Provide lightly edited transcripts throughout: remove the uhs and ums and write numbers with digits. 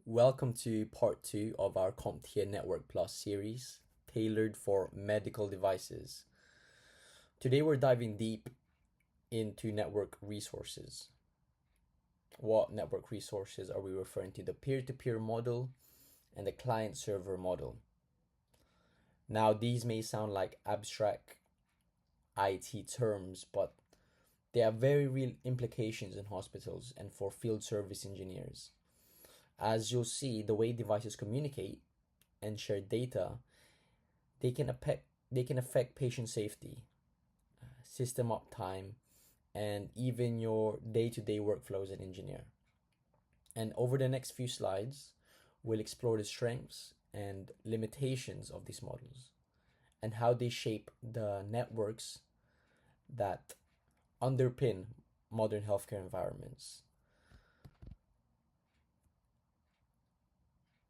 Welcome to part 2 of our CompTIA Network Plus series, tailored for medical devices. Today we're diving deep into network resources. What network resources are we referring to? The peer-to-peer model and the client-server model. Now, these may sound like abstract IT terms, but they have very real implications in hospitals and for field service engineers. As you'll see, the way devices communicate and share data, they can affect patient safety, system uptime, and even your day-to-day workflow as an engineer. And over the next few slides, we'll explore the strengths and limitations of these models and how they shape the networks that underpin modern healthcare environments.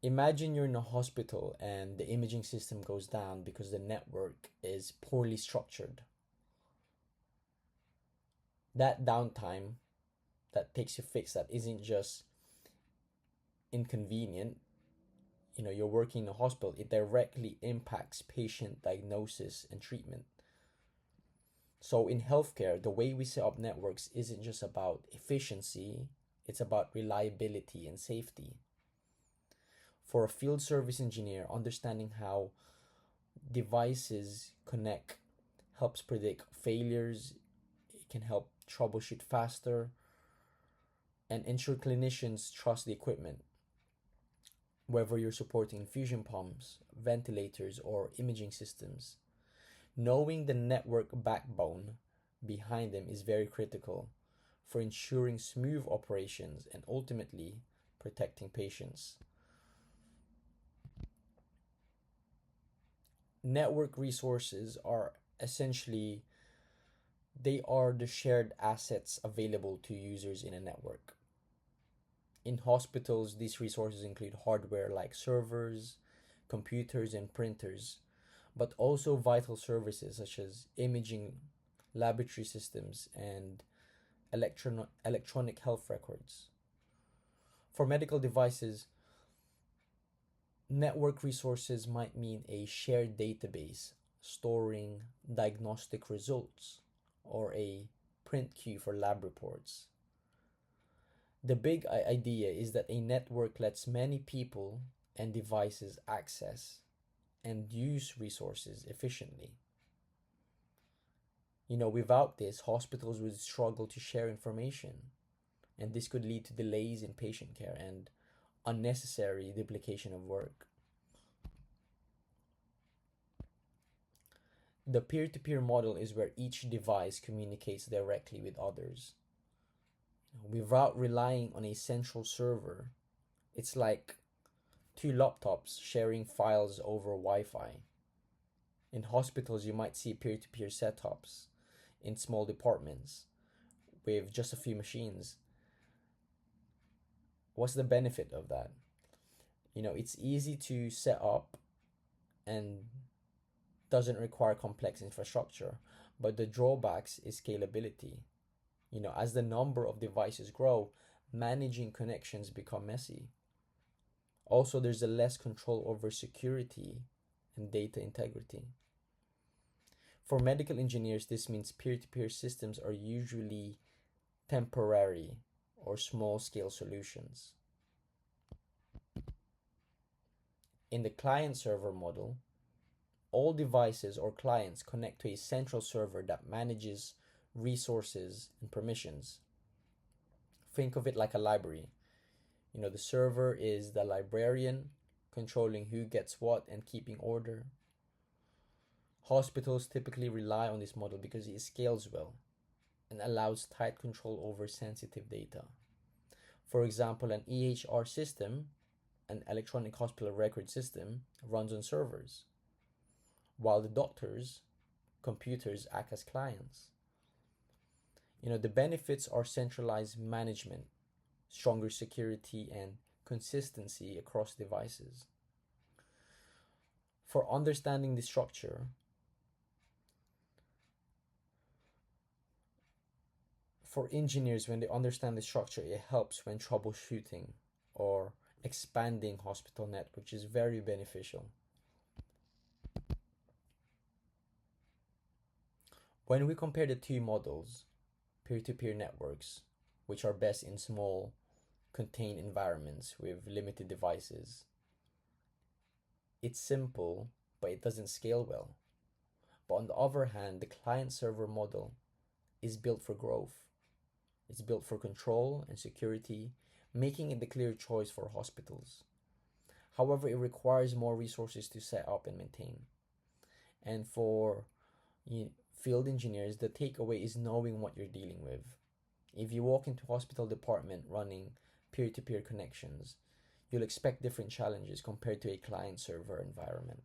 Imagine you're in a hospital and the imaging system goes down because the network is poorly structured. That downtime that takes to fix that isn't just inconvenient. You're working in a hospital, it directly impacts patient diagnosis and treatment. So in healthcare, the way we set up networks isn't just about efficiency, it's about reliability and safety. For a field service engineer, understanding how devices connect helps predict failures, it can help troubleshoot faster, and ensure clinicians trust the equipment. Whether you're supporting infusion pumps, ventilators, or imaging systems, knowing the network backbone behind them is very critical for ensuring smooth operations and ultimately protecting patients. Network resources are essentially they are the shared assets available to users in a network. In hospitals, these resources include hardware like servers, computers, and printers, but also vital services such as imaging, laboratory systems, and electronic health records. For medical devices, network resources might mean a shared database storing diagnostic results or a print queue for lab reports. The big idea is that a network lets many people and devices access and use resources efficiently. Without this, hospitals would struggle to share information, and this could lead to delays in patient care and unnecessary duplication of work. The peer-to-peer model is where each device communicates directly with others. Without relying on a central server, it's like two laptops sharing files over Wi-Fi. In hospitals, you might see peer-to-peer setups in small departments with just a few machines. What's the benefit of that? It's easy to set up and doesn't require complex infrastructure, but the drawbacks is scalability. As the number of devices grow, managing connections become messy. Also, there's a less control over security and data integrity. For medical engineers, this means peer-to-peer systems are usually temporary or small-scale solutions. In the client-server model, all devices or clients connect to a central server that manages resources and permissions. Think of it like a library. The server is the librarian, controlling who gets what and keeping order. Hospitals typically rely on this model because it scales well and allows tight control over sensitive data. For example, an EHR system, an electronic hospital record system, runs on servers, while the doctors' computers act as clients. The benefits are centralized management, stronger security, and consistency across devices. For understanding the structure, for engineers, when they understand the structure, it helps when troubleshooting or expanding hospital network, which is very beneficial. When we compare the two models, peer-to-peer networks, which are best in small, contained environments with limited devices, it's simple, but it doesn't scale well. But on the other hand, the client-server model is built for growth. It's built for control and security, making it the clear choice for hospitals. However, it requires more resources to set up and maintain. And for field engineers, the takeaway is knowing what you're dealing with. If you walk into a hospital department running peer-to-peer connections, you'll expect different challenges compared to a client-server environment.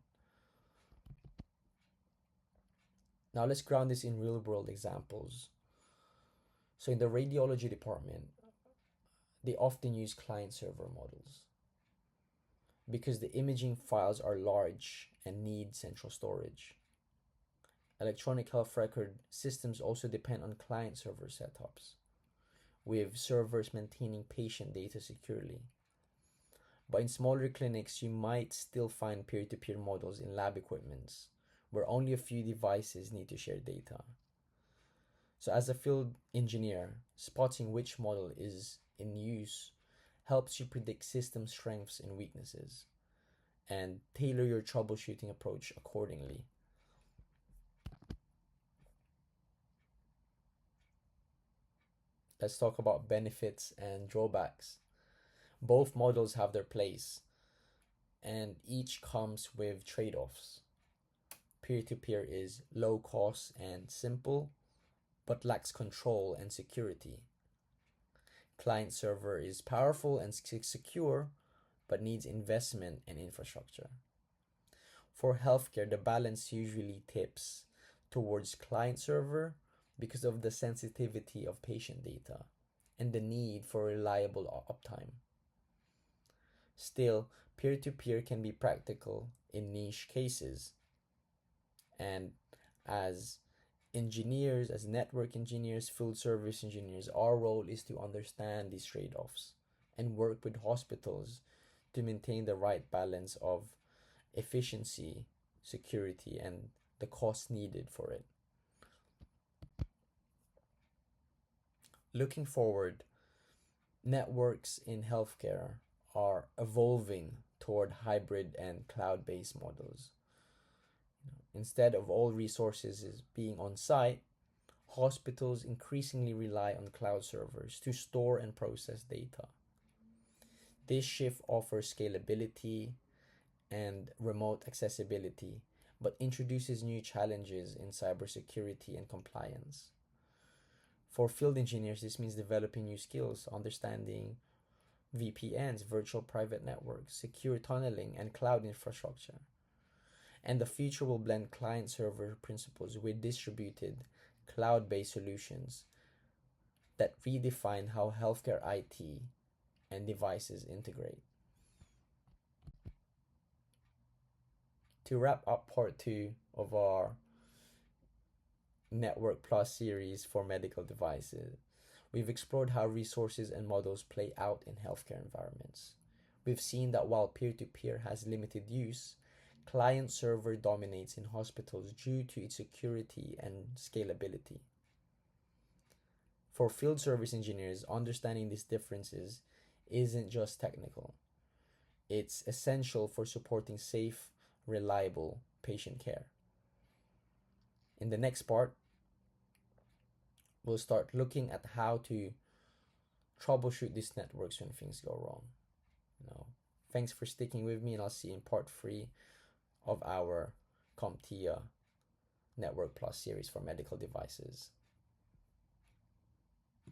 Now let's ground this in real-world examples. So in the radiology department, they often use client-server models because the imaging files are large and need central storage. Electronic health record systems also depend on client-server setups, with servers maintaining patient data securely. But in smaller clinics, you might still find peer-to-peer models in lab equipments, where only a few devices need to share data. So as a field engineer, spotting which model is in use helps you predict system strengths and weaknesses and tailor your troubleshooting approach accordingly. Let's talk about benefits and drawbacks. Both models have their place, and each comes with trade-offs. Peer-to-peer is low cost and simple, but lacks control and security. Client-server is powerful and secure, but needs investment and infrastructure. For healthcare, the balance usually tips towards client-server because of the sensitivity of patient data and the need for reliable uptime. Still, peer-to-peer can be practical in niche cases. And as engineers, as network engineers, field service engineers, our role is to understand these trade-offs and work with hospitals to maintain the right balance of efficiency, security, and the cost needed for it. Looking forward, networks in healthcare are evolving toward hybrid and cloud-based models. Instead of all resources being on site, hospitals increasingly rely on cloud servers to store and process data. This shift offers scalability and remote accessibility, but introduces new challenges in cybersecurity and compliance. For field engineers, this means developing new skills, understanding VPNs, virtual private networks, secure tunneling, and cloud infrastructure. And the future will blend client-server principles with distributed, cloud-based solutions that redefine how healthcare IT and devices integrate. To wrap up part 2 of our Network Plus series for medical devices, we've explored how resources and models play out in healthcare environments. We've seen that while peer-to-peer has limited use, client-server dominates in hospitals due to its security and scalability. For field service engineers, understanding these differences isn't just technical. It's essential for supporting safe, reliable patient care. In the next part, we'll start looking at how to troubleshoot these networks when things go wrong. Thanks for sticking with me, and I'll see you in part 3 of our CompTIA Network Plus series for medical devices.